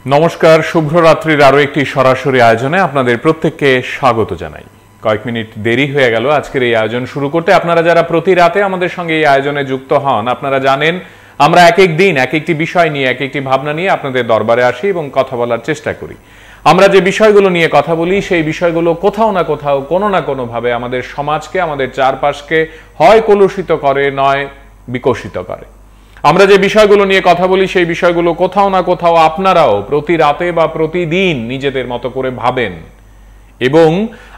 নমস্কার, শুভরাত্রির আরো একটি সরাসরি আয়োজনে আপনাদের প্রত্যেককে স্বাগত জানাই। কয়েক মিনিট দেরি হয়ে গেল আজকের এই আয়োজন শুরু করতে। আপনারা যারা প্রতি রাতে আমাদের সঙ্গে এই আয়োজনে যুক্ত হন, আপনারা জানেন আমরা এক এক দিন এক একটি বিষয় নিয়ে এক একটি ভাবনা নিয়ে আপনাদের দরবারে আসি এবং কথা বলার চেষ্টা করি। আমরা যে বিষয়গুলো নিয়ে কথা বলি সেই বিষয়গুলো কোথাও না কোথাও কোনো না কোনোভাবে আমাদের সমাজকে, আমাদের চারপাশকে হয় কলুষিত করে, নয় বিকশিত করে। আমরা যে বিষয়গুলো নিয়ে কথা বলি সেই বিষয়গুলো কোথাও না কোথাও আপনারাও প্রতি রাতে বা প্রতিদিন নিজেদের মতো করে ভাবেন এবং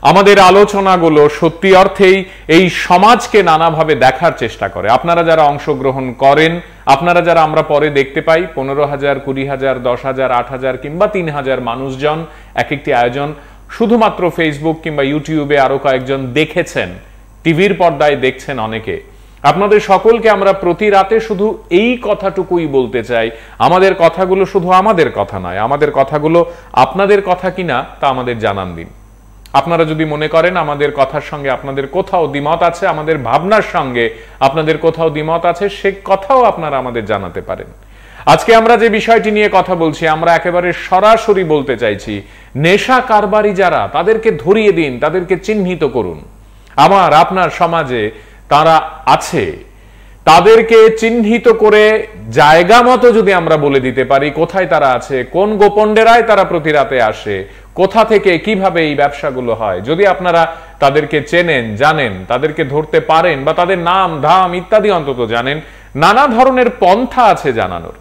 আমাদের আলোচনাগুলো সত্যি অর্থেই এই সমাজকে নানাভাবে দেখার চেষ্টা করে। আপনারা যারা অংশগ্রহণ করেন, আপনারা যারা আমরা পরে দেখতে পাই 15,000, 20,000, 10,000, 8,000 কিংবা 3,000 মানুষজন এক একটি আয়োজন শুধুমাত্র ফেসবুক কিংবা ইউটিউবে আরো কয়েকজন দেখেছেন, টিভির পর্দায় দেখছেন অনেকে। আপনাদের সকলকে আমরা প্রতি রাতে শুধু এই কথাটুকুই বলতে চাই, আমাদের কথাগুলো শুধু আমাদের কথা নয়, আমাদের কথাগুলো আপনাদের কথা কিনা তা আমাদের জানান দিন। আপনারা যদি মনে করেন আমাদের কথার সঙ্গে আপনাদের কোথাও দ্বিমত আছে, আমাদের ভাবনার সঙ্গে আপনাদের কোথাও দ্বিমত আছে, সে কথাও আপনারা আমাদের জানাতে পারেন। আজকে আমরা যে বিষয়টি নিয়ে কথা বলছি, আমরা একেবারে সরাসরি বলতে চাইছি, নেশা কারবারি যারা, তাদেরকে ধরিয়ে দিন, তাদেরকে চিহ্নিত করুন। আমার আপনার সমাজে তারা আছে, তাদেরকে চিহ্নিত করে জায়গা মতো যদি আমরা বলে দিতে পারি কোথায় তারা আছে, কোন গোপন ডেরায় তারা প্রতি রাতে আসে, কোথা থেকে কিভাবে এই ব্যবসাগুলো হয়, যদি আপনারা তাদেরকে চেনেন, জানেন, তাদেরকে ধরতে পারেন বা তাদের নাম ধাম ইত্যাদি অন্তত জানেন, নানা ধরনের পন্থা আছে জানানোর।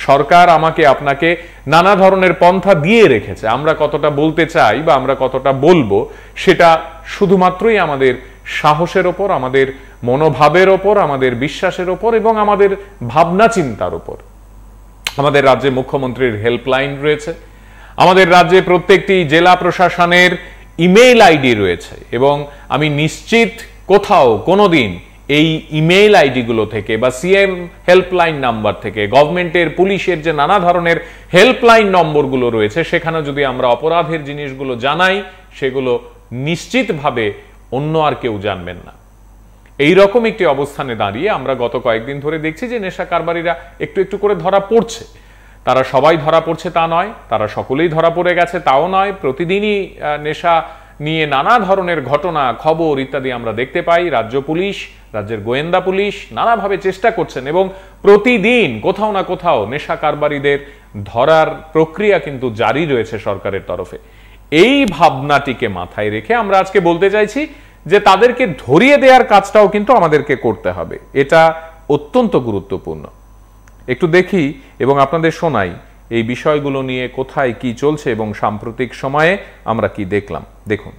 সরকার আমাকে আপনাকে নানা ধরনের পন্থা দিয়ে রেখেছে। আমরা কতটা বলতে চাই বা আমরা কতটা বলবো সেটা শুধুমাত্রই আমাদের সাহসের ওপর, আমাদের মনোভাবের ওপর, আমাদের বিশ্বাসের ওপর এবং আমাদের ভাবনা চিন্তার ওপর। আমাদের রাজ্যে মুখ্যমন্ত্রীর হেল্পলাইন রয়েছে, আমাদের রাজ্যে প্রত্যেকটি জেলা প্রশাসনের ইমেইল আইডি রয়েছে এবং আমি নিশ্চিত কোথাও কোনোদিন এই ইমেইল আইডিগুলো থেকে বা সিএম হেল্পলাইন নাম্বার থেকে, গভর্নমেন্টের পুলিশের যে নানা ধরনের হেল্পলাইন নম্বরগুলো রয়েছে, সেখানে যদি আমরা অপরাধের জিনিসগুলো জানাই, সেগুলো নিশ্চিতভাবে অন্য আর কেউ জানবেন না। এই রকম একটি অবস্থানে দাঁড়িয়ে আমরা গত কয়েকদিন ধরে দেখছি যে নেশা কারবারিরা একটু একটু করে ধরা পড়ছে। তারা সবাই ধরা পড়ছে তা নয়, তারা সকলেই ধরা পড়ে গেছে তাও নয়। প্রতিদিনই নেশা নিয়ে নানা ধরনের ঘটনা, খবর ইত্যাদি আমরা দেখতে পাই। রাজ্য পুলিশ, রাজ্যের গোয়েন্দা পুলিশ নানাভাবে চেষ্টা করছেন এবং প্রতিদিন কোথাও না কোথাও নেশা কারবারিদের ধরার প্রক্রিয়া কিন্তু জারি রয়েছে সরকারের তরফে। এই ভাবনাটিকে মাথায় রেখে আমরা আজকে বলতে চাইছি যে তাদেরকে ধরিয়ে দেওয়ার কাজটাও কিন্তু আমাদেরকে করতে হবে। এটা অত্যন্ত গুরুত্বপূর্ণ। একটু দেখি এবং আপনাদের শোনাই এই বিষয়গুলো নিয়ে কোথায় কি চলছে এবং সাম্প্রতিক সময়ে আমরা কি দেখলাম। দেখুন।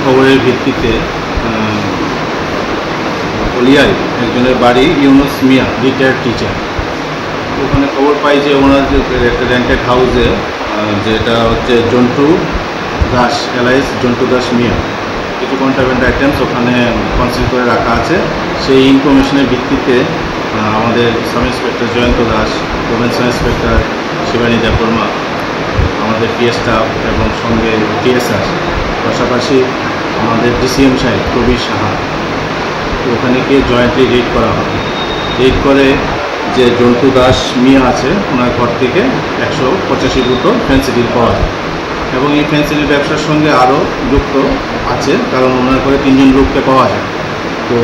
খবরের ভিত্তিতে কলিয়ায় একজনের বাড়ি ইউনুস মিয়া, রিটায়ার্ড টিচার। ওখানে খবর পাই যে ওনার যে একটা রেন্টেড হাউসে, যেটা হচ্ছে জন্টু দাস এলাইস জন্টু দাস মিয়া, কিছু কন্ট্রাব্যান্ড আইটেমস ওখানে কনসিল করে রাখা আছে। সেই ইনফরমেশনের ভিত্তিতে আমাদের sub inspector Jayanta Das, province sub inspector Shibani Debbarma, আমাদের পিএস স্টাফ এবং সঙ্গে টিএসআর, পাশাপাশি আমাদের ডিসিএম সাহেব প্রবীর সাহা, ওখানে গিয়ে জয়েন্টলি রেড করা হয়। রেড করে যে জন্টু দাস মিয়া আছে, ওনার ঘর থেকে 185 বোতল ফেন্সিডিল পাওয়া যায় এবং এই ফেন্সিডিল ব্যবসার সঙ্গে আরও যুক্ত আছে, কারণ ওনার ঘরে 3জন লোককে পাওয়া যায়। তো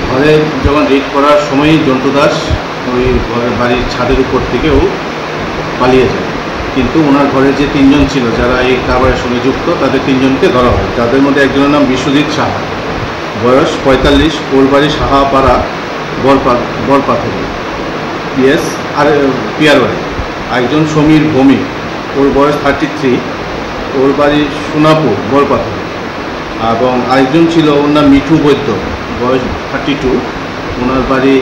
ঘরে যখন রেড করার সময়ই জন্টু দাস ওই ঘরের বাড়ির ছাদের উপর থেকেও পালিয়ে যায়, কিন্তু ওনার ঘরে যে 3জন ছিল যারা এই কারবারের সঙ্গে যুক্ত, তাদের 3জনকে ধরা হয়। তাদের মধ্যে একজনের নাম বিশ্বজিৎ সাহা, বয়স 45, ওর বাড়ি সাহাপাড়া বরপাথর পিএস আর পিয়ার বাড়ি। একজন সমীর ভৌমিক, ওর বয়স 33, ওর বাড়ি সোনাপুর বরপাথর। এবং আরেকজন ছিল, ওর নাম মিঠু বৈদ্য, বয়স 32, ওনার বাড়ি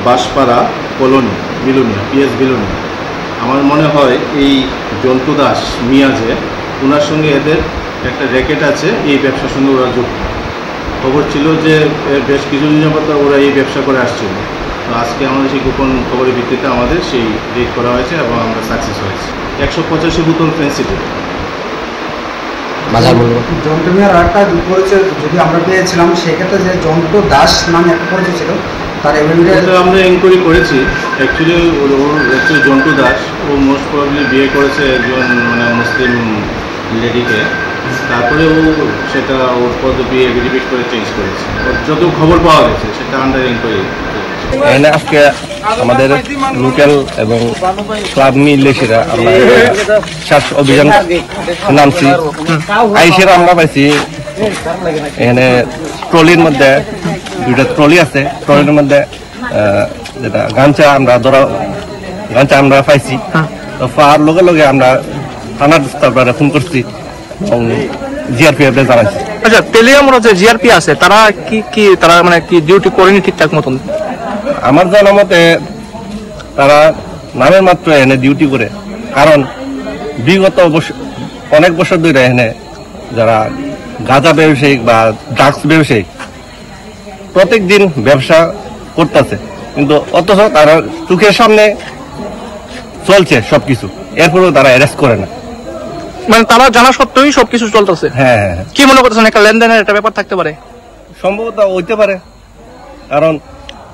বাঁশপাড়া কলোনি বিলুনিয়া, পিএস বিলুনিয়া। আমার মনে হয় এই জন্টু দাস মিয়া যে, ওনার সঙ্গে এদের একটা র্যাকেট আছে, এই ব্যবসার সঙ্গে ওরা যুক্ত। খবর ছিল যে বেশ কিছুদিন যাবত ওরা এই ব্যবসা করে আসছিল। তো আজকে আমাদের সেই গোপন খবরের ভিত্তিতে আমাদের সেই রেড করা হয়েছে এবং আমরা সাকসেস হয়েছি। 185 বোতল ফেন্সিডিল। জন্টু মিয়ার আরেকটা পরিচয় যদি আমরা পেয়েছিলাম, সেক্ষেত্রে যে জন্টু দাস নামে একটা পরিচয় ছিল, তার এভিডেন্স আমরা এনকোয়ারি করেছি। অ্যাকচুয়ালি জন্টু দাস ও মোস্ট প্রবাবলি বিয়ে করেছে একজন মানে মুসলিম লেডিকে, তারপরে ও সেটা ওর পদ বিয়ে রিপিট করে চেঞ্জ করেছে। ওর যত খবর পাওয়া গেছে সেটা আন্ডার এনকোয়ারি। এখানে আজকে আমাদের লোকাল এবং ক্লাব মিলেছিরা আমরা শ্বাস অভিযান নামছি। আইসের আমরা পাইছি এখানে ট্রলির মধ্যে 2টা ট্রলি আছে, ট্রলির মধ্যে যেটা গাঞ্চা আমরা পাইছি। তো পাওয়ার লগে লগে আমরা থানার স্টাফরা ফোন করছি এবং জিআরপিএফ জানাইছি। আচ্ছা, তেলিয়ামুড়া যে জিআরপি আছে তারা তারা মানে কি ডিউটি করেনি ঠিকঠাক মতন? আমার জানা মতে তারা নামের মাত্র এনে ডিউটি করে, কারণ বিগত অনেক বছর ধরে এখানে যারা গাঁজা ব্যবসায়িক বা ড্রাগস ব্যবসায়িক প্রত্যেক দিন ব্যবসা করতেছে, কিন্তু অথচ তারা চোখের সামনে চলছে সবকিছু, এরপরেও তারা অ্যারেস্ট করে না। মানে তারা জানা সত্ত্বেই সবকিছু চলতেছে। হ্যাঁ, কি মনে করতেছেন একটা লেনদেনের একটা ব্যাপার থাকতে পারে? সম্ভবত হইতে পারে, কারণ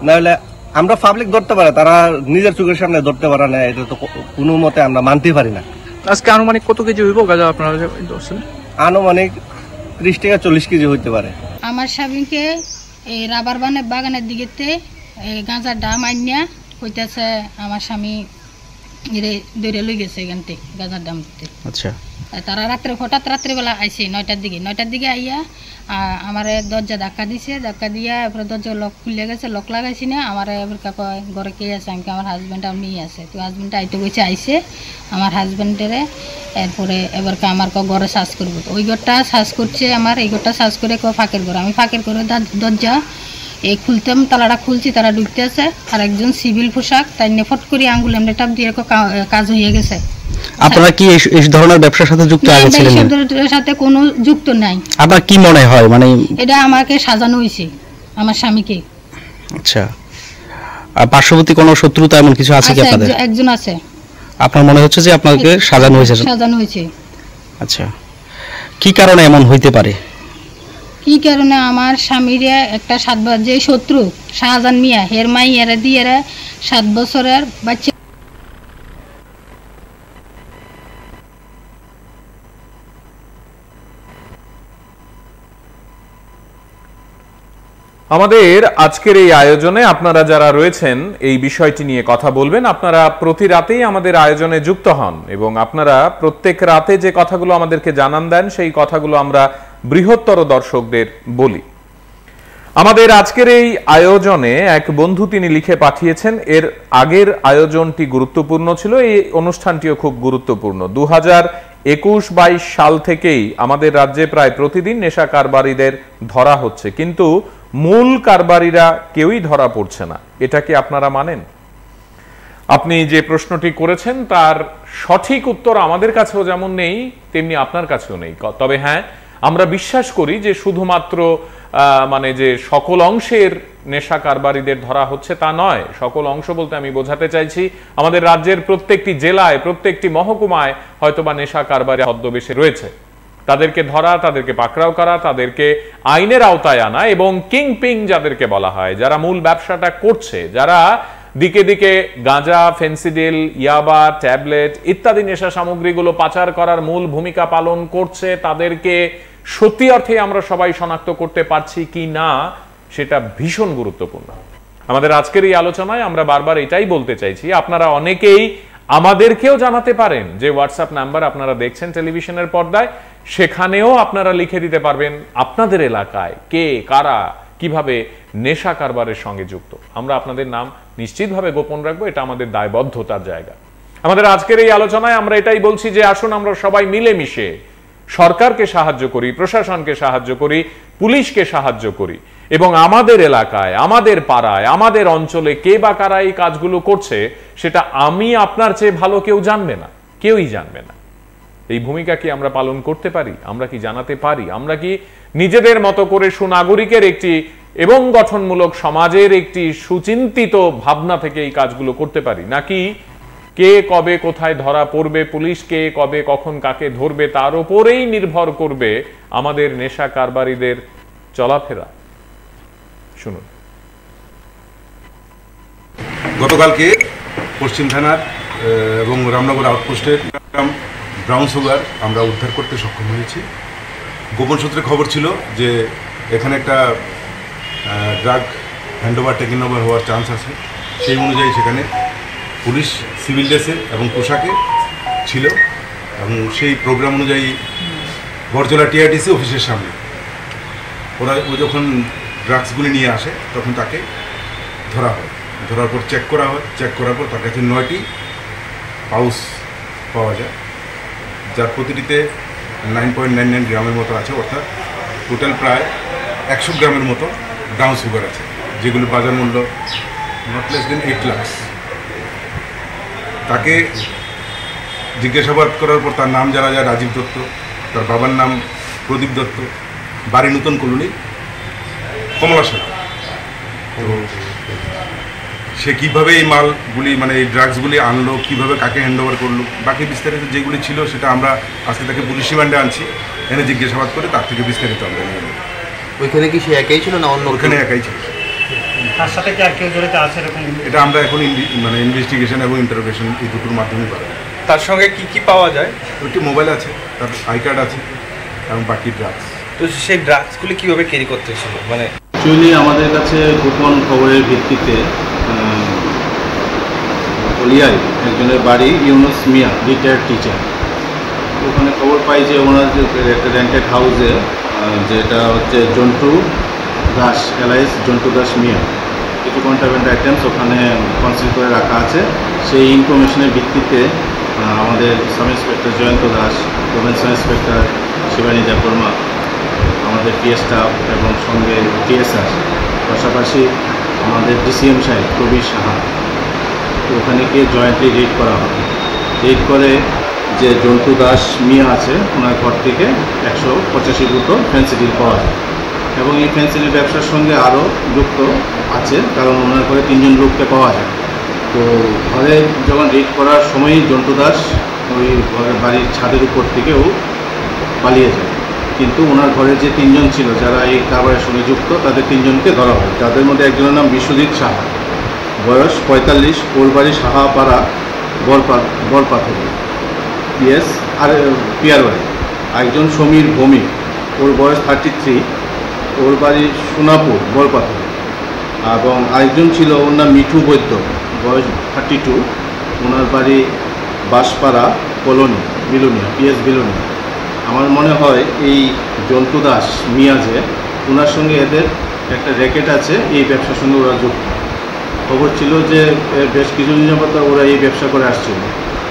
নাহলে আমরা পাবলিক ধরতে পারে, তারা নিজের চোখের সামনে ধরতে পারে না, এটা তো কোনো মতে আমরা মানতে পারি না। আজকে আনুমানিক কত কেজি হইব গাঁজা আপনারা ধরছেন? আনুমানিক 30 থেকে 40 কেজি হইতে পারে। আমার স্বামীকে এই রাবার বাগানের দিকেতে গাঁজার ডাম আনিয়া কইতেছে আমার স্বামী দৌড়ে লই গেছে এখান থেকে গাঁজার ডাম দিতে। আচ্ছা, তারা হঠাৎ রাত্রেবেলা আইসে 9টার দিকে আইয়া আমার দরজা ধাক্কা দিয়া এরপরে দরজা লক খুলে গেছে, লক লাগাইছি না। আমার এবার কয় ঘরে কে আছে? আমি আমার হাজব্যান্ড আর মেয়ে আছে। তো হাজব্যান্ডটা আইতে গেছে, আইসে আমার হাজব্যান্ডেরে এরপরে এবার আমার ঘরে সার্চ করবো। ওই ঘরটা সার্চ করছে, আমার এই ঘরটা সার্চ করে ফাঁকের ঘর। আমি ফাঁকের ঘরে দরজা এই খুলতাম, তালাটা খুলছি, তারা ঢুকতে আছে। আর একজন সিভিল পোশাক, তাই নেফট করে আঙ্গুল এমনি টাপ দিয়ে কাজ হয়ে গেছে। আপনারা কি এই ধরনের ব্যবসার সাথে যুক্ত আছেন? এই সাথে কোনো যুক্ত নাই। আপনার কি মনে হয় মানে এটা আমাকে সাজানো হয়েছে আমার স্বামীকে? আচ্ছা, আর পার্শ্ববর্তী কোনো শত্রুতা এমন কিছু আছে কি আপনাদের? একজন আছে। আপনার মনে হচ্ছে যে আপনাকে সাজানো হয়েছে? আচ্ছা, কি কারণে এমন হইতে পারে? কি কারণে? আমার স্বামীর একটা 7 বছর যে শত্রু শাহজাহান মিয়া, হের মাই এরা দিয়ে 7 বছরের বাচ্চা। আমাদের আজকের এই আয়োজনে আপনারা যারা রয়েছেন এই বিষয়টি নিয়ে কথা বলবেন। আপনারা প্রতি রাতেই আমাদের আয়োজনে যুক্ত হন এবং আপনারা প্রত্যেক রাতে যে কথাগুলো আমাদেরকে জানান দেন সেই কথাগুলো আমরা বৃহত্তর দর্শকদের বলি। আমাদের আজকের এই আয়োজনে এক বন্ধু তিনি লিখে পাঠিয়েছেন, এর আগের আয়োজনটি গুরুত্বপূর্ণ ছিল, এই অনুষ্ঠানটিও খুব গুরুত্বপূর্ণ। 2021-22 সাল থেকেই আমাদের রাজ্যে প্রায় প্রতিদিন নেশা কারবারিদের ধরা হচ্ছে, কিন্তু মূল কারবারিরা কেউই ধরা পড়ছে না। এটা কি আপনারা মানেন? আপনি যে প্রশ্নটি করেছেন তার সঠিক উত্তর আমাদের কাছেও যেমন নেই তেমনি আপনার কাছেও নেই। তবে হ্যাঁ, আমরা বিশ্বাস করি যে শুধুমাত্র মানে যে সকল অংশের নেশা কারবারিদের ধরা হচ্ছে তা নয়। সকল অংশ বলতে আমি বোঝাতে চাইছি আমাদের রাজ্যের প্রত্যেকটি জেলায়, প্রত্যেকটি মহকুমায় হয়তোবা নেশা কারবারি ছদ্মবেশে রয়েছে। তাদেরকে ধরা, তাদেরকে পাকড়াও করা, তাদেরকে আইনের আওতায় আনা এবং কিংপিং যাদেরকে বলা হয়, যারা মূল ব্যবসাটা করছে, যারা দিকে দিকে গাঁজা, ফেন্সিডিল, ইয়াবা, ট্যাবলেট ইত্যাদি নেশা সামগ্রীগুলো পাচার করার মূল ভূমিকা পালন করছে, তাদেরকে সত্যি অর্থে আমরা সবাই শনাক্ত করতে পারছি কি না সেটা ভীষণ গুরুত্বপূর্ণ। আমাদের আজকের এই আলোচনায় আমরা বারবার এটাই বলতে চাইছি, আপনারা অনেকেই আমাদেরকেও জানাতে পারেন যে হোয়াটসঅ্যাপ নাম্বার আপনারা দেখছেন টেলিভিশনের পর্দায়, সেখানেও আপনারা লিখে দিতে পারবেন আপনাদের এলাকায় কে কারা কিভাবে নেশা কারবারের সঙ্গে যুক্ত। আমরা আপনাদের নাম নিশ্চিতভাবে গোপন রাখবো, এটা আমাদের দায়বদ্ধতার জায়গা। আমাদের আজকের এই আলোচনায় আমরা এটাই বলছি যে আসুন আমরা সবাই মিলেমিশে সরকারকে সাহায্য করি, প্রশাসনকে সাহায্য করি, পুলিশকে সাহায্য করি এবং আমাদের এলাকায়, আমাদের পাড়ায়, আমাদের অঞ্চলে কে বা কারা এই কাজগুলো করছে সেটা আমি আপনার চেয়ে ভালো কেউ জানবে না, কেউই জানবে না। এই ভূমিকা কি আমরা পালন করতে পারি? আমরা কি জানাতে পারি? আমরা কি নিজেদের মতো করে সুনাগরিকের একটি এবং গঠনমূলক সমাজের একটি সুচিন্তিত ভাবনা থেকে এই কাজগুলো করতে পারি? নাকি কে কবে কোথায় ধরা পড়বে, পুলিশ কে কবে কখন কাকে ধরবে তার উপরেই নির্ভর করবে আমাদের নেশা কারবারিদের চলাফেরা? শুনুন। গতকালকে পশ্চিম থানার এবং রামনগর আউটপোস্টের ব্রাউন সুগার আমরা উদ্ধার করতে সক্ষম হয়েছি। গোপন সূত্রে খবর ছিল যে এখানে একটা ড্রাগ হ্যান্ডওভার টেকিং ওভার হওয়ার চান্স আছে। সেই অনুযায়ী সেখানে পুলিশ সিভিল ড্রেসে এবং পোশাকে ছিল এবং সেই প্রোগ্রাম অনুযায়ী বরজলা টিআরটিসি অফিসের সামনে ও যখন ড্রাগসগুলি নিয়ে আসে তখন তাকে ধরা হয়। ধরার পর চেক করা হয়। চেক করার পর তার কাছে 9টি পাউচ পাওয়া যায়, যার প্রতিটিতে 9.99 গ্রামের মতো আছে, অর্থাৎ টোটাল প্রায় 100 গ্রামের মতো ব্রাউন সুগার আছে, যেগুলো বাজার মূল্য নট লেস দেন 8 লাখ। তাকে জিজ্ঞাসাবাদ করার পর তার নাম জানা যায় রাজীব দত্ত, তার বাবার নাম প্রদীপ দত্ত, বাড়ি নতুন কলোনি কমলাশালা। তো সে কীভাবে এই মালগুলি মানে এই ড্রাগসগুলি আনলো, কীভাবে কাকে হ্যান্ডওভার করলো, বাকি বিস্তারিত যেগুলি ছিল সেটা আমরা আজকে তাকে পুলিশ রিমান্ডে আনছি, এনে জিজ্ঞাসাবাদ করে তার থেকে বিস্তারিত আমরা নিয়ে নেব। ওইখানে কি সে একাই ছিল না অন্য? ওখানে একাই ছিল। তার সাথে কি আর কেউ জড়িত আছে এরকম? এটা আমরা এখন মানে ইনভেস্টিগেশন এবং ইন্টারোগেশন এই দুটোর মাধ্যমে পাবো। তার সঙ্গে কি কি পাওয়া যায়? একটি মোবাইল আছে, তার আই কার্ড আছে এবং বাকি ড্রাগস। তো সেই ড্রাগসগুলি কীভাবে ক্যারি করতেছিল? মানে অ্যাকচুয়ালি আমাদের কাছে গোপন খবরের ভিত্তিতে কলিয়ায় একজনের বাড়ি ইউনুস মিয়া, রিটায়ার্ড টিচার, ওখানে খবর পাই যে ওনার যে একটা রেন্টেড হাউসে যেটা হচ্ছে জন্টু দাস এলাইস জন্টু দাস মিয়া, কিছু কন্ট্রাব্যান্ড আইটেমস ওখানে কনসিল করে রাখা আছে। সেই ইনফরমেশনের ভিত্তিতে আমাদের sub inspector Jayanta Das, province sub inspector Shibani Debbarma, আমাদের পিএস স্টাফ এবং সঙ্গে টিএসআর, পাশাপাশি আমাদের ডিসিএম সাহেব প্রবীর সাহা, তো ওখানে গিয়ে জয়েন্টলি রেড করা হবে। রেড করে যে জন্টু দাস মিয়া আছে ওনার ঘর থেকে 185 বোতল ফেন্সিডিল পাওয়া যায় এবং এই ফেন্সিডিল ব্যবসার সঙ্গে আরও যুক্ত আছে, কারণ ওনার ঘরে 3 জন লোককে পাওয়া যায়। তো ঘরে যখন রেড করার সময়ই জন্টু দাস ওই ঘরের বাড়ির ছাদের উপর থেকেও পালিয়ে যায়, কিন্তু ওনার ঘরে যে 3 জন ছিল যারা এই কারবারের সঙ্গে যুক্ত তাদের 3 জনকে ধরা হয়। তাদের মধ্যে একজনের নাম বিশ্বজিৎ সাহা, বয়স 45, ওর বাড়ি সাহাপাড়া বরপাথর পিএস আর পিয়ার বাড়ি। একজন সমীর ভৌমিক, ওর বয়স 33, ওর বাড়ি সোনাপুর বরপাথর। এবং আরেকজন ছিল ওর নাম মিঠু বৈদ্য, বয়স 32, ওনার বাড়ি বাঁশপাড়া কলোনি বিলুনিয়া, পিএস বিলুনিয়া। আমার মনে হয় এই জন্টু দাস মিয়া যে ওনার সঙ্গে এদের একটা র্যাকেট আছে, এই ব্যবসার সঙ্গে ওরা যুক্ত। খবর ছিল যে বেশ কিছুদিন যাবত ওরা এই ব্যবসা করে আসছিল।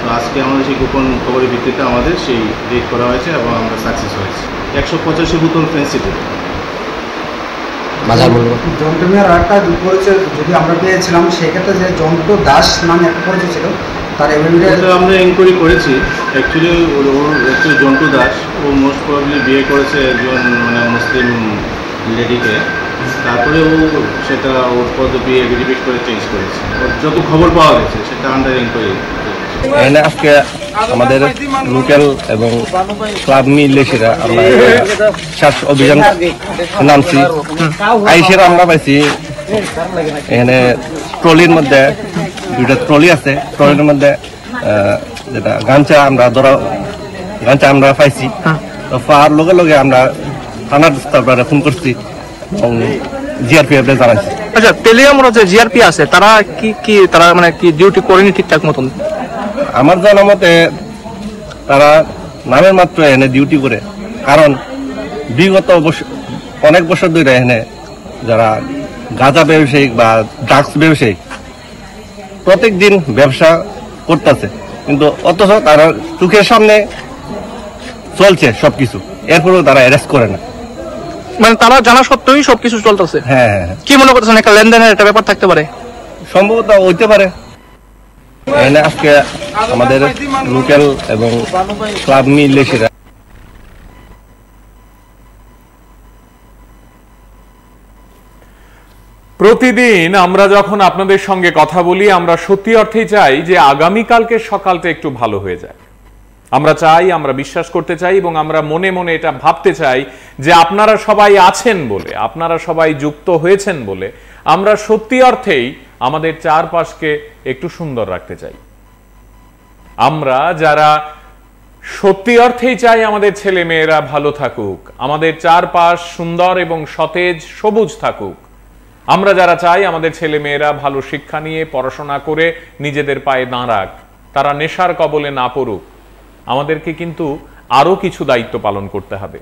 তো আজকে আমাদের সেই গোপন খবরের ভিত্তিতে আমাদের সেই রেড করা হয়েছে এবং আমরা সাকসেস হয়েছি। 185 বোতল ফেন্সিডিল বাজার মূল্য। জন্টু মিয়ার আরেকটা পরিচয় যদি আমরা পেয়েছিলাম, সেক্ষেত্রে যে জন্টু দাস নামে একটা পরিচয় ছিল, তার এভিডেন্স আমরা এনকোয়ারি করেছি। অ্যাকচুয়ালি জন্টু দাস ও মোস্ট প্রবাবলি বিয়ে করেছে একজন মানে মুসলিম লেডিকে, তারপরে ও সেটা ওর পদবি এগ্রিমেন্ট করে চেঞ্জ করেছে। ওর যত খবর পাওয়া গেছে সেটা আন্ডার এনকোয়ারি। এখানে আজকে আমাদের লোকাল এবং ক্লাব মিলেছিরা আমরা সার্চ অভিযান নামছি। আইসের আমরা পাইছি এখানে ট্রলির মধ্যে 2টা ট্রলি আছে, ট্রলির মধ্যে যেটা গাঞ্চা আমরা পাইছি। তো পাওয়ার লগে লগে আমরা থানার স্টাফরা ফোন করছি এবং জিআরপিএফ জানাইছি। আচ্ছা, তেলিয়ামরা যে জিআরপি আছে তারা কি তারা মানে কি ডিউটি করেনি ঠিকঠাক মতন? আমার জানা মতে তারা নামের মাত্র এনে ডিউটি করে, কারণ বিগত অনেক বছর ধরে এখানে যারা গাঁজা ব্যবসায়িক বা ড্রাগস ব্যবসায়িক প্রত্যেক দিন ব্যবসা করতেছে, কিন্তু অথচ তারা চোখের সামনে চলছে সবকিছু, এরপরেও তারা অ্যারেস্ট করে না। মানে তারা জানা সত্ত্বেই সবকিছু চলতেছে। হ্যাঁ, কি মনে করতেছেন একটা লেনদেনের একটা ব্যাপার থাকতে পারে? সম্ভবত হইতে পারে। এখানে আজকে আমাদের লোকাল এবং ক্লাব মিলেছিরা প্রতিদিন আমরা যখন আপনাদের সঙ্গে কথা বলি, আমরা সত্যি অর্থেই চাই যে আগামীকালকে সকালটা একটু ভালো হয়ে যায়। আমরা চাই, আমরা বিশ্বাস করতে চাই এবং আমরা মনে মনে এটা ভাবতে চাই যে আপনারা সবাই আছেন বলে, আপনারা সবাই যুক্ত হয়েছেন বলে আমরা সত্যি অর্থেই আমাদের চারপাশকে একটু সুন্দর রাখতে চাই। আমরা যারা সত্যি অর্থেই চাই আমাদের ছেলে মেয়েরা ভালো থাকুক, আমাদের চারপাশ সুন্দর এবং সতেজ সবুজ থাকুক, আমরা যারা চাই আমাদের ছেলে মেয়েরা ভালো শিক্ষা নিয়ে পড়াশোনা করে নিজেদের পায়ে দাঁড়াক, তারা নেশার কবলে না পড়ুক, আমাদেরকে কিন্তু আরো কিছু দায়িত্ব পালন করতে হবে।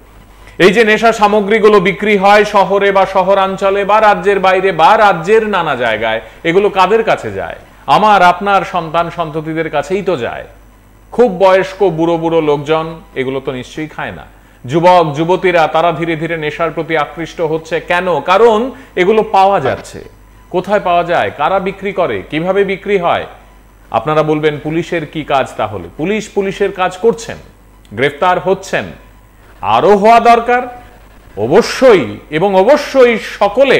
এই যে নেশা সামগ্রীগুলো বিক্রি হয় শহরে বা শহরাঞ্চলে বা রাজ্যের বাইরে বা রাজ্যের নানা জায়গায়, এগুলো কাদের কাছে যায়? আমার আপনার সন্তান সন্ততিদের কাছেই তো যায়। খুব বয়স্ক বুড়ো বুড়ো লোকজন এগুলো তো নিশ্চয়ই খায় না। যুবক যুবতীরা তারা ধীরে ধীরে নেশার প্রতি আকৃষ্ট হচ্ছে। কেন? কারণ এগুলো পাওয়া যাচ্ছে। কোথায় পাওয়া যায়? কারা বিক্রি করে? কিভাবে বিক্রি হয়? আপনারা বলবেন পুলিশের কি কাজ তাহলে? পুলিশের কাজ করছেন, গ্রেফতার হচ্ছেন, আরো হওয়া দরকার অবশ্যই, এবং অবশ্যই সকলে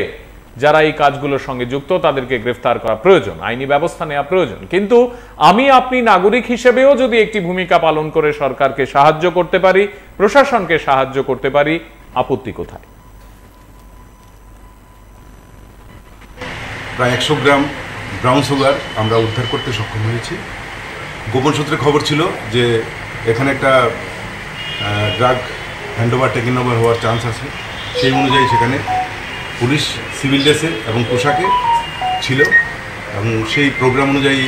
যারা এই কাজগুলোর সঙ্গে যুক্ত তাদেরকে গ্রেফতার করা প্রয়োজন, আইনি ব্যবস্থা নেওয়া প্রয়োজন। কিন্তু আমি আপনি নাগরিক হিসেবেও যদি একটি ভূমিকা পালন করে সরকারকে সাহায্য করতে পারি, প্রশাসনকে সাহায্য করতে পারি, আপত্তি কোথায়? প্রায় 100 গ্রাম ব্রাউন সুগার আমরা উদ্ধার করতে সক্ষম হয়েছি। গোপন সূত্রে খবর ছিল যে এখানে একটা ড্রাগ হ্যান্ডওভার টেকেন ওভার হওয়ার চান্স আছে। সেই অনুযায়ী সেখানে পুলিশ সিভিল ড্রেসে এবং পোশাকে ছিল, এবং সেই প্রোগ্রাম অনুযায়ী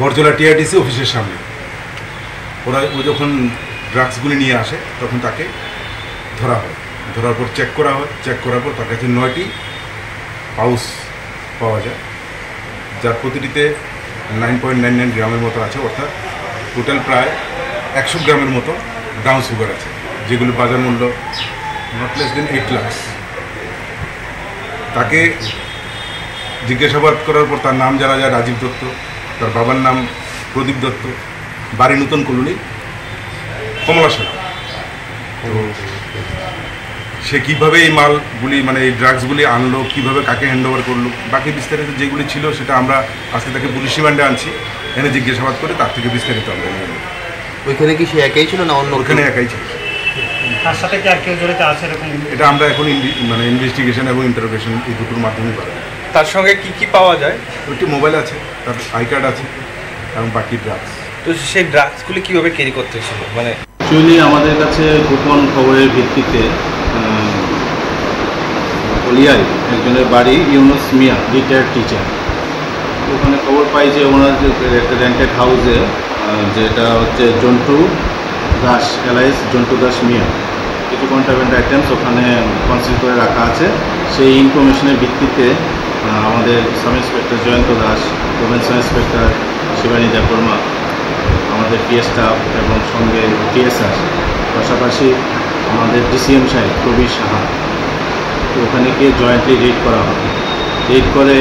বরজলা টিআরটিসি অফিসের সামনে ও যখন ড্রাগসগুলি নিয়ে আসে তখন তাকে ধরা হয়। ধরার পর চেক করা হয়, চেক করার পর তার কাছে 9টি পাউচ পাওয়া যায়, যার প্রতিটিতে 9.99 গ্রামের মতো আছে, অর্থাৎ টোটাল প্রায় 100 গ্রামের মতো ব্রাউন সুগার আছে, যেগুলো বাজার মূল্য নট লেস দেন 8 লাখ। তাকে জিজ্ঞাসাবাদ করার পর তার নাম জানা যায় রাজীব দত্ত, তার বাবার নাম প্রদীপ দত্ত, বাড়ি নতুন কলোনি কমলাশালা। তো সে কীভাবে এই মালগুলি মানে এই ড্রাগসগুলি আনলো, কীভাবে কাকে হ্যান্ডওভার করলো, বাকি বিস্তারিত যেগুলি ছিল সেটা আমরা আজকে তাকে পুলিশ রিমান্ডে আনছি, এনে জিজ্ঞাসাবাদ করে তার থেকে বিস্তারিত আমরা নিয়ে নেব। ওইখানে কি সে একাই ছিল না অন্য? ওখানে একাই ছিল। তার সাথে কি আর কেউ জড়িত আছে এরকম? এটা আমরা এখন মানে ইনভেস্টিগেশন এবং ইন্টারোগেশন এই দুটোর মাধ্যমে পাবো। তার সঙ্গে কি কি পাওয়া যায়? একটি মোবাইল আছে, তার আই কার্ড আছে এবং বাকি ড্রাগস। তো সেই ড্রাগসগুলি কীভাবে ক্যারি করতেছিল? মানে অ্যাকচুয়ালি আমাদের কাছে গোপন খবরের ভিত্তিতে হলিয়ায় একজনের বাড়ি ইউনুস মিয়া, রিটায়ার্ড টিচার, ওখানে খবর পাই যে ওনার যে একটা রেন্টেড হাউসে, যেটা হচ্ছে জন্টু দাস এলাইস জন্টু দাস মিয়া, কিছু কন্ট্রাব্যান্ড আইটেমস ওখানে কনসিল করে রাখা আছে। সেই ইনফরমেশনের ভিত্তিতে আমাদের sub inspector Jayanta Das, women sub inspector Shibani Debbarma, আমাদের পিএস স্টাফ এবং সঙ্গে টিএসআর, পাশাপাশি আমাদের ডিসিএম সাহেব প্রবীর সাহা, তো ওখানে গিয়ে জয়েন্টলি রেড করা হবে। রেড করে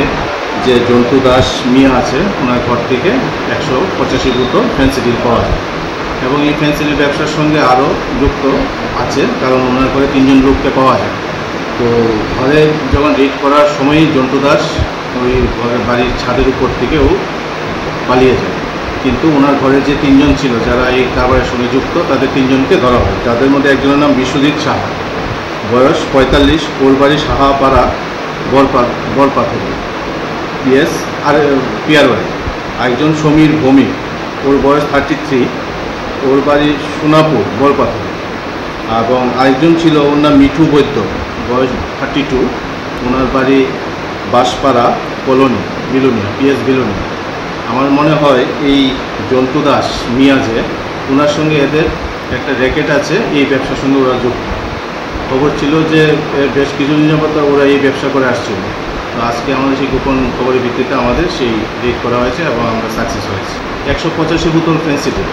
যে জন্টু দাস মিয়া আছে ওনার ঘর থেকে 185 বোতল ফেন্সিডিল পাওয়া যায়, এবং এই ফেন্সিডিল ব্যবসার সঙ্গে আরও যুক্ত আছে, কারণ ওনার ঘরে 3 জন লোককে পাওয়া যায়। তো ঘরে যখন রেড করার সময়ই জন্টু দাস ওই ঘরের বাড়ির ছাদের উপর থেকেও পালিয়ে যায়, কিন্তু ওনার ঘরে যে 3 জন ছিল যারা এই কারবারের সঙ্গে যুক্ত, তাদের 3 জনকে ধরা হয়। যাদের মধ্যে একজনের নাম বিশ্বজিৎ সাহা, বয়স 45, ওর বাড়ি সাহাপাড়া বরপাথরে পিএস আর পিয়ার বাড়ি। আরেকজন সমীর ভৌমিক, ওর বয়স 33, ওর বাড়ি সোনাপুর বরপাথরে। এবং আরেকজন ছিল ওর নাম মিঠু বৈদ্য, বয়স 32, ওনার বাড়ি বাঁশপাড়া কলোনি বিলোনিয়া, পিএস বিলোনিয়া। আমার মনে হয় এই জন্টু দাস মিয়া যে ওনার সঙ্গে এদের একটা র্যাকেট আছে, এই ব্যবসার সঙ্গে ওরা যুক্ত। খবর ছিল যে বেশ কিছুদিন যাবত ওরা এই ব্যবসা করে আসছিল। তো আজকে আমাদের সেই গোপন খবরের ভিত্তিতে আমাদের সেই রেড করা হয়েছে এবং আমরা সাকসেস হয়েছি। 185 বোতল ফেন্সিডিল।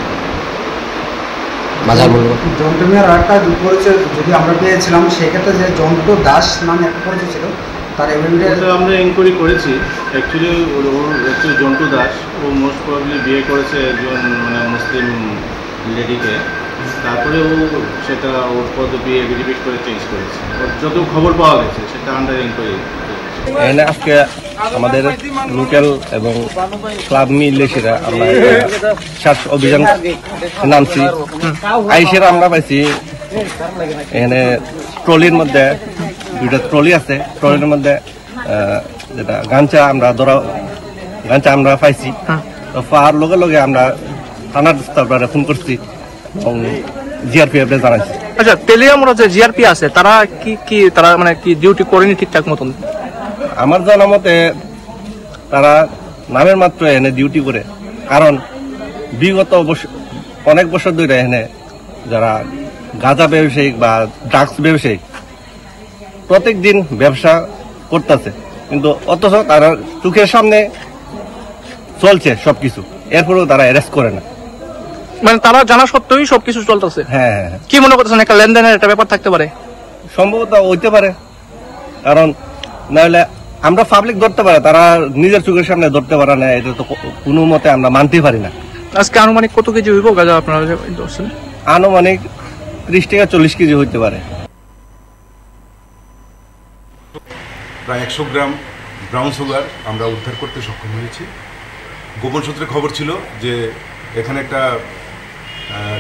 জন্টু মিয়ার আরেকটা পরিচয় যদি আমরা পেয়েছিলাম, সেক্ষেত্রে যে জন্টু দাস নামে একটা পরিচয় ছিল, তার এভিডেন্স আমরা ইনকোয়ারি করেছি। অ্যাকচুয়ালি জন্টু দাস ও মোস্ট প্রবাবলি বিয়ে করেছে একজন মানে মুসলিম লেডিকে, তারপরে ও সেটা ওর পদ বিয়ে রিপিট করে চেঞ্জ করেছে। ওর যত খবর পাওয়া গেছে সেটা আন্ডার ইনকোয়ারি। এখানে আজকে আমাদের লোকাল এবং ক্লাব মিলেছিরা আমরা সার্চ অভিযান নামছি। আইসের আমরা পাইছি এখানে ট্রলির মধ্যে 2টা ট্রলি আছে, ট্রলির মধ্যে যেটা গাঞ্জা আমরা পাইছি। তো পাওয়ার লগে লগে আমরা থানার স্টাফরা ফোন করছি এবং জিআরপিএফ জানাইছি। আচ্ছা, তেলিয়ামরা যে জিআরপি আছে তারা কি তারা মানে কি ডিউটি করেনি ঠিকঠাক মতন? আমার জানা মতে তারা নামের মাত্র এনে ডিউটি করে, কারণ বিগত অনেক বছর ধরে এখানে যারা গাঁজা ব্যবসায়িক বা ড্রাগস ব্যবসায়িক প্রত্যেক দিন ব্যবসা করতেছে, কিন্তু অথচ তারা চোখের সামনে চলছে সবকিছু, এরপরেও তারা অ্যারেস্ট করে না। মানে তারা জানা সত্ত্বেই সবকিছু চলতেছে। হ্যাঁ, কি মনে করতেছেন একটা লেনদেনের একটা ব্যাপার থাকতে পারে? সম্ভবত হইতে পারে, কারণ নাহলে আমরা পাবলিক ধরতে পারে, তারা নিজের চোখের সামনে ধরতে পারে না, এটা তো কোনো মতে আমরা মানতেই পারি না। আজকে আনুমানিক কত কেজি হইব গাঁজা আপনারা ধরছেন? আনুমানিক 30 থেকে 40 কেজি হইতে পারে। প্রায় 100 গ্রাম ব্রাউন সুগার আমরা উদ্ধার করতে সক্ষম হয়েছি। গোপন সূত্রে খবর ছিল যে এখানে একটা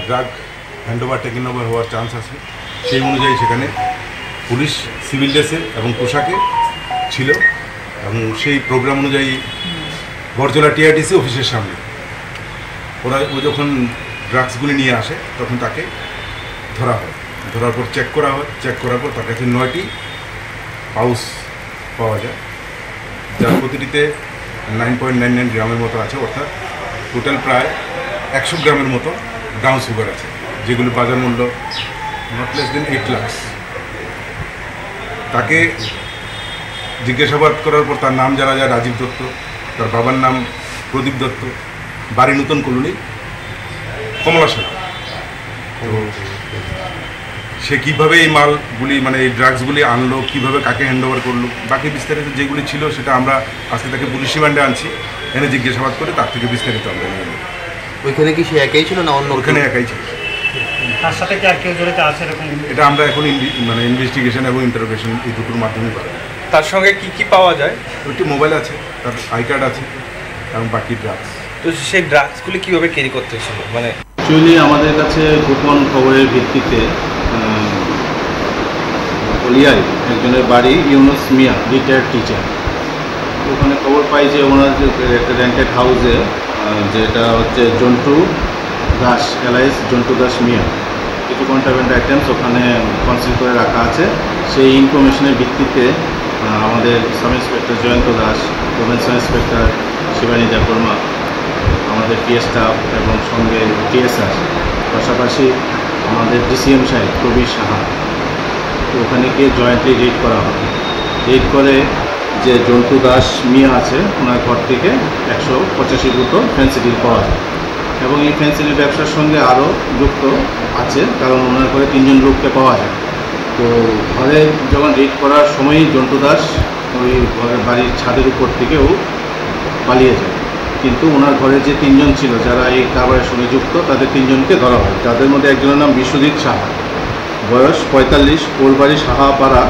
ড্রাগ হ্যান্ডওভার টেকিং ওভার হওয়ার চান্স আছে। সেই অনুযায়ী সেখানে পুলিশ সিভিল ড্রেসে এবং পোশাকে ছিল, এবং সেই প্রোগ্রাম অনুযায়ী বরজলা টিআরটিসি অফিসের সামনে ও যখন ড্রাগসগুলি নিয়ে আসে তখন তাকে ধরা হয়। ধরার পর চেক করা হয়, চেক করার পর তার কাছে 9টি পাউচ পাওয়া যায়, যার প্রতিটিতে 9.99 গ্রামের মতো আছে, অর্থাৎ টোটাল প্রায় 100 গ্রামের মতো ব্রাউন সুগার আছে, যেগুলো বাজার মূল্য নট লেস দেন 8 লাখ। তাকে জিজ্ঞাসাবাদ করার পর তার নাম জানা যায় রাজীব দত্ত, তার বাবার নাম প্রদীপ দত্ত, বাড়ি নতুন কলোনি কমলাশালা। তো সে কীভাবে এই মালগুলি মানে এই ড্রাগসগুলি আনলো, কীভাবে কাকে হ্যান্ডওভার করলো, বাকি বিস্তারিত যেগুলি ছিল সেটা আমরা আজকে তাকে পুলিশ রিমান্ডে আনছি, এনে জিজ্ঞাসাবাদ করে তার থেকে বিস্তারিত আমরা নিয়ে নেব। ওইখানে কি সে একাই ছিল না অন্য? ওখানে একাই ছিল। তার সাথে কি আর কেউ জড়িত আছে এরকম? এটা আমরা এখন মানে ইনভেস্টিগেশন এবং ইন্টারোগেশন এই দুটোর মাধ্যমে পাবো। তার সঙ্গে কি কি পাওয়া যায়? একটি মোবাইল আছে, তার আই কার্ড আছে এবং বাকি ড্রাগস। তো সেই ড্রাগসগুলি কীভাবে ক্যারি করতেছিল? মানে অ্যাকচুয়ালি আমাদের কাছে গোপন খবরের ভিত্তিতে বলিয়ায় একজনের বাড়ি ইউনুস মিয়া, রিটায়ার্ড টিচার, ওখানে খবর পাই যে ওনার যে একটা রেন্টেড হাউসে, যেটা হচ্ছে জন্টু দাস এলাইস জন্টু দাস মিয়া, কিছু কন্ট্রাব্যান্ড আইটেমস ওখানে কনসিল করে রাখা আছে। সেই ইনফরমেশনের ভিত্তিতে আমাদের sub inspector Jayanta Das, women sub inspector Shibani Debbarma, আমাদের পিএস স্টাফ এবং সঙ্গে টিএসআর, পাশাপাশি আমাদের ডিসিএম সাহেব প্রবীর সাহা, তো ওখানে গিয়ে জয়েন্টলি রেড করা হবে। রেড করে যে জন্টু দাস মিয়া আছে ওনার ঘর থেকে 185 বোতল ফেন্সিডিল পাওয়া যায়, এবং এই ফেন্সিডিল ব্যবসার সঙ্গে আরও যুক্ত আছে, কারণ ওনার ঘরে 3 জন লোককে পাওয়া যায়। তো ঘরে যখন রেড করার সময়ই জন্টু দাস ওই ঘরের বাড়ির ছাদের উপর থেকেও পালিয়ে যায়, কিন্তু ওনার ঘরে যে 3 জন ছিল যারা এই কারবারের সঙ্গে যুক্ত, তাদের 3 জনকে ধরা হয়। তাদের মধ্যে একজনের নাম বিশ্বজিৎ সাহা, বয়স 45, ওর বাড়ি সাহাপাড়া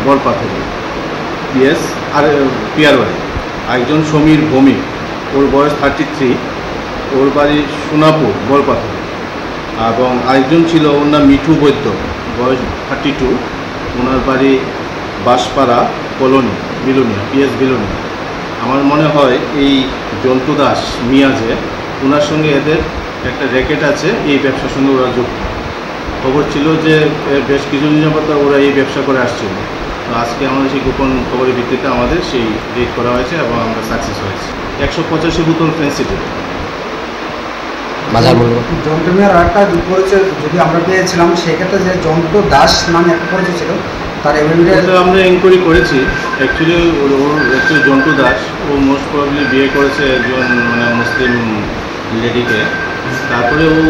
বরপাথর পিএস আর পিয়ার বাড়ি। একজন সমীর ভৌমিক, ওর বয়স 33, ওর বাড়ি সোনাপুর বরপাথর। এবং আরেকজন ছিল ওর নাম মিঠু বৈদ্য, বয়স 32, ওনার বাড়ি বাঁশপাড়া কলোনি বিলোনিয়া, পিএস বিলোনিয়া। আমার মনে হয় এই জন্টু দাস মিয়া যে ওনার সঙ্গে এদের একটা র্যাকেট আছে, এই ব্যবসার সঙ্গে ওরা যুক্ত। খবর ছিল যে বেশ কিছুদিন যাবত ওরা এই ব্যবসা করে আসছিল। তো আজকে আমাদের সেই গোপন খবরের ভিত্তিতে আমাদের সেই রেড করা হয়েছে এবং আমরা সাকসেস হয়েছি। 185 বোতল ফেন্সিডিল বাজার মূল্য। জন্টু মিয়ার আরেকটা পরিচয় যদি আমরা পেয়েছিলাম, সেক্ষেত্রে যে জন্টু দাস নামে একটা পরিচয় ছিল, তার এভিডেন্স আমরা এনকোয়ারি করেছি। অ্যাকচুয়ালি জন্টু দাস ও মোস্ট প্রবলি বিয়ে করেছে একজন মানে মুসলিম লেডিকে, তারপরে ও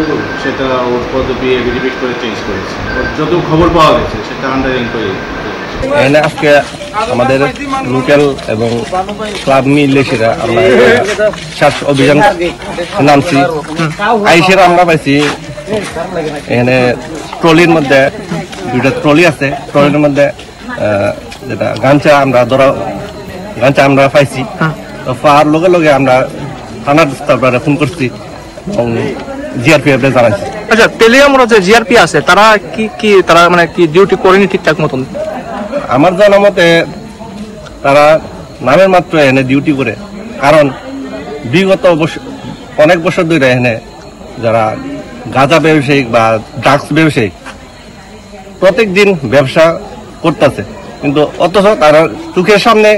সেটা ওর পদবি এভিডেভিট করে চেঞ্জ করেছে। যত খবর পাওয়া গেছে সেটা আন্ডার এনকোয়ারি। এখানে আজকে আমাদের লোকাল এবং ক্লাব মিলেছিরা আমরা সার্চ অভিযান নামছি। আইসের আমরা পাইছি এখানে ট্রলির মধ্যে 2টা ট্রলি আছে, ট্রলির মধ্যে যেটা গাঞ্জা আমরা পাইছি। তো পাওয়ার লগে লগে আমরা থানার স্টাফরা ফোন করছি এবং জিআরপিএফ জানাইছি। আচ্ছা, তেলিয়ামরা যে জিআরপি আছে তারা কি তারা মানে কি ডিউটি করেনি ঠিকঠাক মতন? আমার জানা মতে তারা নামের মাত্র এনে ডিউটি করে, কারণ বিগত অনেক বছর ধরে এখানে যারা গাঁজা ব্যবসায়িক বা ড্রাগস ব্যবসায়িক প্রত্যেক দিন ব্যবসা করতেছে, কিন্তু অথচ তারা চোখের সামনে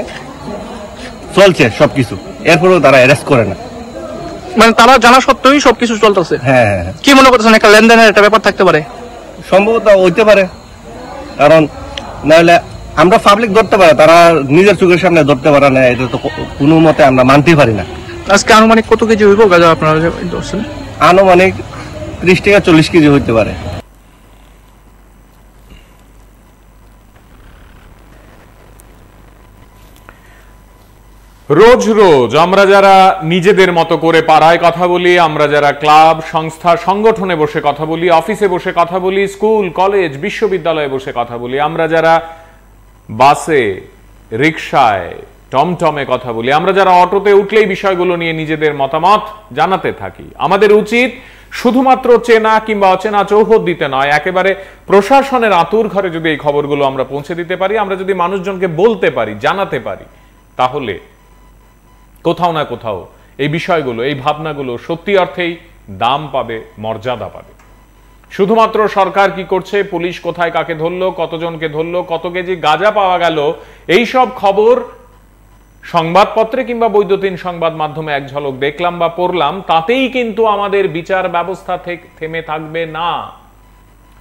চলছে সবকিছু, এরপরেও তারা অ্যারেস্ট করে না। মানে তারা জানা সত্ত্বেই সবকিছু চলতেছে। হ্যাঁ, কি মনে করতেছেন একটা লেনদেনের একটা ব্যাপার থাকতে পারে? সম্ভবত হইতে পারে, কারণ নাহলে আমরা পাবলিক ধরতে পারে, তারা নিজের চোখের সামনে ধরতে পারে না, এটা তো কোনো মতে আমরা মানতেই পারি না। আজকে আনুমানিক কত কেজি হইব গাঁজা আপনারা ধরছেন? আনুমানিক 30 থেকে 40 কেজি হইতে পারে। রোজ রোজ আমরা যারা নিজেদের মতো করে পাড়ায় কথা বলি, আমরা যারা ক্লাব সংস্থা সংগঠনে বসে কথা বলি, অফিসে বসে কথা বলি, স্কুল কলেজ বিশ্ববিদ্যালয়ে বসে কথা বলি, আমরা যারা বাসে রিকশায় টমটমে কথা বলি, আমরা যারা অটোতে উঠলেই বিষয়গুলো নিয়ে নিজেদের মতামত জানাতে থাকি, আমাদের উচিত শুধুমাত্র চেনা কিংবা অচেনা চৌহদ দিতে নয়, একেবারে প্রশাসনের আতুর ঘরে যদি এই খবরগুলো আমরা পৌঁছে দিতে পারি, আমরা যদি মানুষজনকে বলতে পারি, জানাতে পারি, তাহলে কোথাও না কোথাও এই বিষয়গুলো, এই ভাবনাগুলো সত্যি অর্থেই দাম পাবে, মর্যাদা পাবে। শুধুমাত্র সরকার কি করছে, পুলিশ কোথায় কাকে ধরলো, কতজনকে ধরলো, কত কেজি গাঁজা পাওয়া গেল, এই সব খবর সংবাদপত্রে কিংবা বৈদ্যুতিন সংবাদ মাধ্যমে এক ঝলক দেখলাম বা পড়লাম, তাতেই কিন্তু আমাদের বিচার ব্যবস্থা থেমে থাকবে না।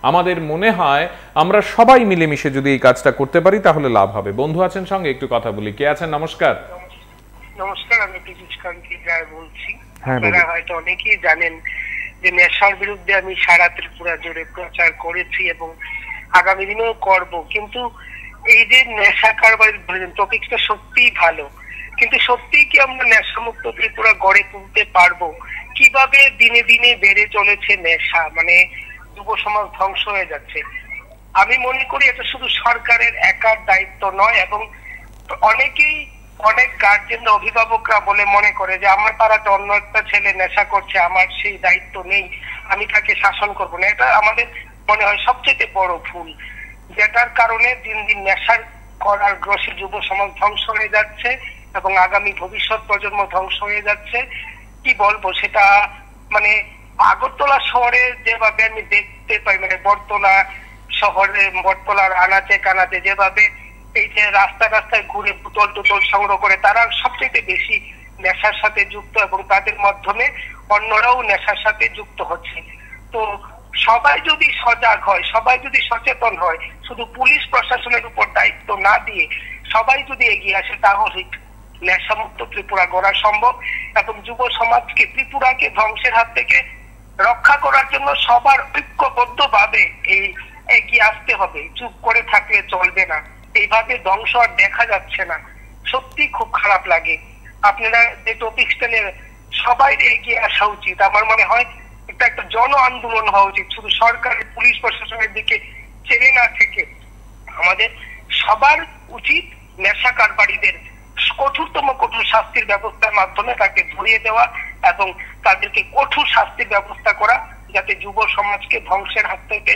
আমাদের মনে হয় আমরা সবাই মিলেমিশে যদি এই কাজটা করতে পারি তাহলে লাভ হবে। বন্ধু আছেন সঙ্গে, একটু কথা বলি। কে আছেন? নমস্কার। নমস্কার, আমি পীযূষ কান্তি রায় বলছি। হ্যাঁ, আপনারা হয়তো অনেকেই জানেন যে নেশার বিরুদ্ধে আমি সারা ত্রিপুরা জুড়ে প্রচার করেছি এবং আগামী দিনেও করব। কিন্তু এই যে নেশা কারবারের টপিকটা সত্যিই ভালো, কিন্তু সত্যিই কি আমরা নেশামুক্ত ত্রিপুরা গড়ে তুলতে পারবো? কিভাবে দিনে দিনে বেড়ে চলেছে নেশা, মানে যুব সমাজ ধ্বংস হয়ে যাচ্ছে। আমি মনে করি এটা শুধু সরকারের একার দায়িত্ব নয়, এবং অনেকেই, অনেক গার্জেন অভিভাবকরা বলে মনে করে যে আমার পাড়াতে অন্য একটা ছেলে নেশা করছে, আমার সেই দায়িত্ব নেই, আমি তাকে শাসন করবো না। এটা আমাদের মনে হয় সবচেয়ে বড় ভুল, যেটার কারণে দিন দিন নেশার করার গ্রসী যুব সমাজ ধ্বংস হয়ে যাচ্ছে এবং আগামী ভবিষ্যৎ প্রজন্ম ধ্বংস হয়ে যাচ্ছে। কি বলবো, সেটা মানে আগরতলা শহরে যেভাবে আমি দেখতে পাই, মানে বটতলা শহরে, বটতলার আনাচে কানাচে যেভাবে এই যে রাস্তায় ঘুরে বোতল টোতল সংগ্রহ করে, তারা সবচেয়ে বেশি নেশার সাথে যুক্ত এবং তাদের মাধ্যমে অন্যরাও নেশার সাথে যুক্ত হচ্ছে। তো সবাই যদি সজাগ হয়, সবাই যদি সচেতন হয়, শুধু পুলিশ প্রশাসনের উপর দায়িত্ব না দিয়ে সবাই যদি এগিয়ে আসে, তাহলে নেশামুক্ত ত্রিপুরা গড়া সম্ভব। এবং যুব সমাজকে, ত্রিপুরাকে ধ্বংসের হাত থেকে রক্ষা করার জন্য সবার ঐক্যবদ্ধ ভাবে এই এগিয়ে আসতে হবে। চুপ করে থাকলে চলবে না, এইভাবে ধ্বংস আর দেখা যাচ্ছে না। সত্যি খুব খারাপ লাগে। আপনারা যে টপিকটা নিয়ে সবাই এগিয়ে আসা উচিত। আমার মনে হয় এটা একটা জন আন্দোলন হওয়া উচিত, শুধু সরকারের পুলিশ প্রশাসনের দিকে চেনে না থেকে আমাদের সবার উচিত নেশা কারবারিদের কঠোরতম কঠোর শাস্তির ব্যবস্থার মাধ্যমে তাকে ধরিয়ে দেওয়া এবং তাদেরকে কঠোর শাস্তির ব্যবস্থা করা, যাতে যুব সমাজকে ধ্বংসের হাত থেকে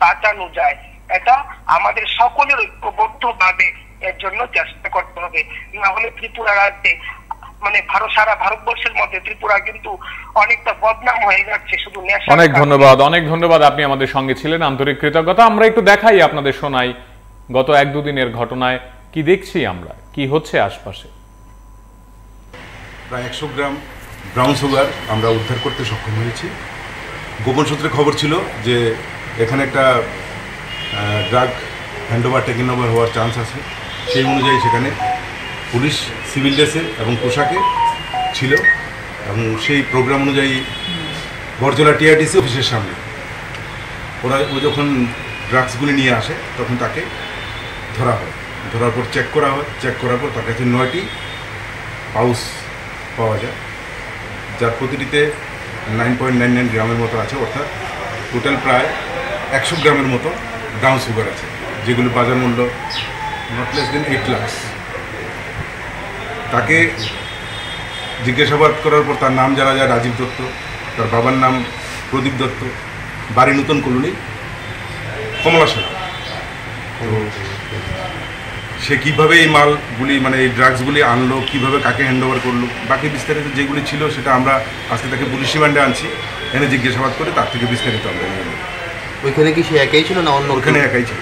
বাঁচানো যায়। এটা আমাদের সকলের ঐক্যবদ্ধ ভাবে এর জন্য চেষ্টা করতে হবে। না হলে ত্রিপুরা রাজ্যে, মানে সারা ভারতবর্ষের মধ্যে ত্রিপুরা কিন্তু অনেকটা বদনাম হয়ে যাচ্ছে শুধু নেশা। অনেক ধন্যবাদ, আপনি আমাদের সঙ্গে ছিলেন, আন্তরিক কৃতজ্ঞতা। আমরা একটু দেখাই, আপনাদের শোনাই গত 1-2 দিনের ঘটনায় কি দেখছি আমরা, কি হচ্ছে আশপাশে। প্রায় 100 গ্রাম ব্রাউন সুগার আমরা উদ্ধার করতে সক্ষম হয়েছি। গোপন সূত্রে খবর ছিল যে এখানে একটা ড্রাগ হ্যান্ডওভার টেকিং ওভার হওয়ার চান্স আছে। সেই অনুযায়ী সেখানে পুলিশ সিভিল ড্রেসে এবং পোশাকে ছিল এবং সেই প্রোগ্রাম অনুযায়ী বরজলা টিআরডিসি অফিসের সামনে ও যখন ড্রাগসগুলি নিয়ে আসে তখন তাকে ধরা হয়। ধরার পর চেক করা হয়, চেক করার পর তার কাছে 9টি পাউচ পাওয়া যায়, যার প্রতিটিতে 9.99 গ্রামের মতো আছে, অর্থাৎ টোটাল প্রায় 100 গ্রামের মতো ব্রাউন সুগার আছে, যেগুলো বাজার মূল্য নট লেস দেন 8 লাখ। তাকে জিজ্ঞাসাবাদ করার পর তার নাম জানা যায় রাজীব দত্ত, তার বাবার নাম প্রদীপ দত্ত, বাড়ি নতুন কলোনি, কমলাশালা। তো সে কীভাবে এই মালগুলি মানে এই ড্রাগসগুলি আনলো, কীভাবে কাকে হ্যান্ড ওভার করলো, বাকি বিস্তারিত যেগুলি ছিল সেটা আমরা আজকে তাকে পুলিশ রিমান্ডে আনছি, এনে জিজ্ঞাসাবাদ করে তার থেকে বিস্তারিত আমরা জানি। ওইখানে কি সে একাই ছিল না অন্য? ওখানে একাই ছিল।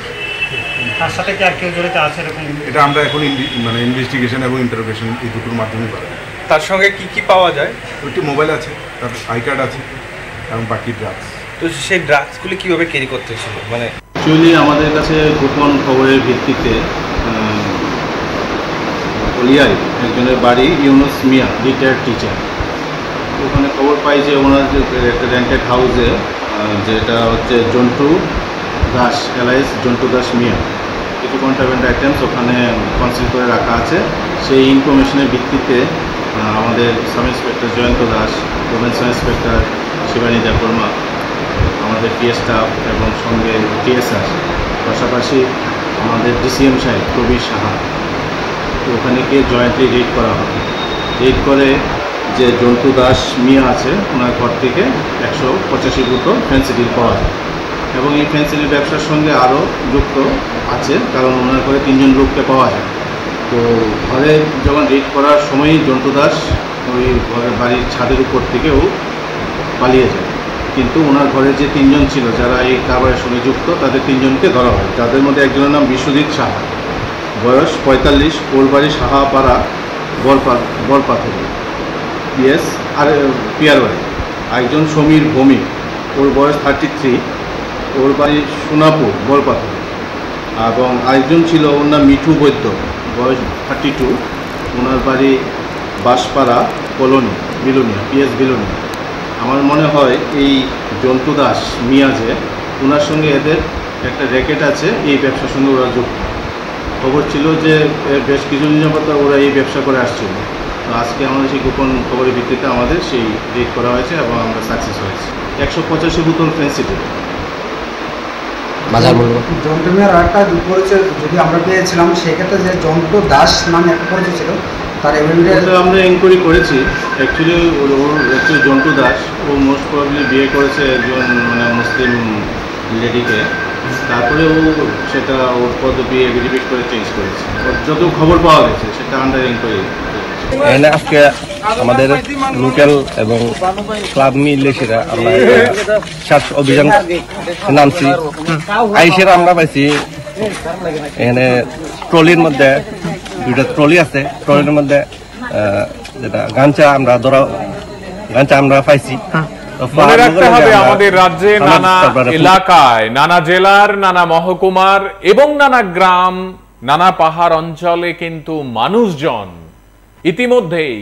তার সাথে কি আর কেউ জড়িত আছে এরকম? এটা আমরা এখন মানে ইনভেস্টিগেশন এবং ইন্টারোগেশন এই দুটোর মাধ্যমে পাবো। তার সঙ্গে কি কি পাওয়া যায়? একটি মোবাইল আছে, তার আই কার্ড আছে এবং বাকি ড্রাগস। তো সেই ড্রাগসগুলি কীভাবে ক্যারি করতেছিল? মানে অ্যাকচুয়ালি আমাদের কাছে গোপন খবরের ভিত্তিতে বলিয়ায় একজনের বাড়ি ইউনুস মিয়া, রিটায়ার্ড টিচার, ওখানে খবর পাই যে ওনার যে একটা রেন্টেড হাউসে যেটা হচ্ছে জন্টু দাস এলাইস জন্টু দাস মিয়া কিছু কন্ট্রাব্যান্ড আইটেমস ওখানে কনসিল করে রাখা আছে। সেই ইনফরমেশনের ভিত্তিতে আমাদের sub inspector Jayanta Das, women sub inspector Shibani Debbarma, আমাদের পিএ স্টাফ এবং সঙ্গে টিএসআর, পাশাপাশি আমাদের ডিসিএম সাহেব প্রবীর সাহা, ওখানে গিয়ে জয়েন্টলি রেড করা হয়। রেড করে যে জন্টু দাস মিয়া আছে ওনার ঘর থেকে 185 বোতল ফেন্সিডিল পাওয়া যায় এবং এই ফেন্সিডিল ব্যবসার সঙ্গে আরও যুক্ত আছে, কারণ ওনার ঘরে 3 জন লোককে পাওয়া যায়। তো ঘরে যখন রেড করার সময়ই জন্টু দাস ওই ঘরের বাড়ির ছাদের উপর থেকেও পালিয়ে যায়, কিন্তু ওনার ঘরে যে 3 জন ছিল যারা এই কারবারের সঙ্গে যুক্ত তাদের 3 জনকে ধরা হয়। যাদের মধ্যে একজনের নাম বিশ্বজিৎ সাহা, বয়স 45, ওর বাড়ি সাহাপাড়া বলপাথর পিএস আর পিয়ার বাড়ি। আরেকজন সমীর ভৌমিক, ওর বয়স 33, ওর বাড়ি সোনাপুর বলপাথর। এবং আরেকজন ছিল ওর নাম মিঠু বৈদ্য, বয়স 32, ওনার বাড়ি বাঁশপাড়া কলোনি বিলোনিয়া, পিএস বিলোনিয়া। আমার মনে হয় এই জন্টু দাস মিয়া যে ওনার সঙ্গে এদের একটা র্যাকেট আছে, এই ব্যবসার সঙ্গে ওরা যুক্ত। খবর ছিল যে বেশ কিছুদিন যাবত ওরা এই ব্যবসা করে আসছিল। তো আজকে আমাদের সেই গোপন খবরের ভিত্তিতে আমাদের সেই রেড করা হয়েছে এবং আমরা সাকসেস হয়েছি। 185 বোতল ফেন্সিডিল বাজার মূল্য। জন্টু মিয়ার আরেকটা পরিচয় যদি আমরা পেয়েছিলাম, সেক্ষেত্রে যে জন্টু দাস নামে একটা পরিচয় ছিল, তার এভিডেন্স আমরা এনকোয়ারি করেছি। অ্যাকচুয়ালি জন্টু দাস ও মোস্ট প্রবাবলি বিয়ে করেছে একজন মানে মুসলিম লেডিকে, তারপরে ও সেটা ওর পদবি এভিডেভিট করে চেঞ্জ করেছে। যত খবর পাওয়া গেছে সেটা আন্ডার এনকোয়ারি। এখানে আজকে আমাদের লোকাল এবং ক্লাব মিলেছিরা আমরা সার্চ অভিযান নামছি। আইসের আমরা পাইছি এখানে ট্রলির মধ্যে 2টা ট্রলি আছে, ট্রলির মধ্যে যেটা গাঞ্চা আমরা পাইছি। মনে রাখতে হবে আমাদের রাজ্যে নানা এলাকায়, নানা জেলার, নানা মহকুমার এবং নানা গ্রাম, নানা পাহাড় অঞ্চলে কিন্তু মানুষজন ইতিমধ্যেই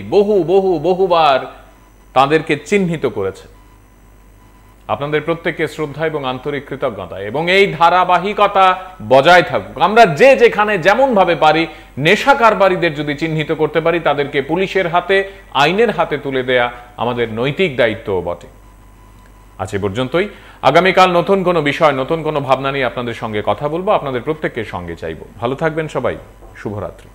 বহুবার তাদেরকে চিহ্নিত করেছে। আপনাদের প্রত্যেককে শ্রদ্ধা এবং আন্তরিক কৃতজ্ঞতা, এবং এই ধারাবাহিকতা বজায় থাকুক। আমরা যে যেখানে যেমন ভাবে পারি নেশা কারবারিদের যদি চিহ্নিত করতে পারি, তাদেরকে পুলিশের হাতে, আইনের হাতে তুলে দেয়া আমাদের নৈতিক দায়িত্বও বটে। আজ এ পর্যন্তই। আগামীকাল নতুন কোনো বিষয়, নতুন কোনো ভাবনা নিয়ে আপনাদের সঙ্গে কথা বলবো, আপনাদের প্রত্যেককে সঙ্গে চাইবো। ভালো থাকবেন সবাই। শুভরাত্রি।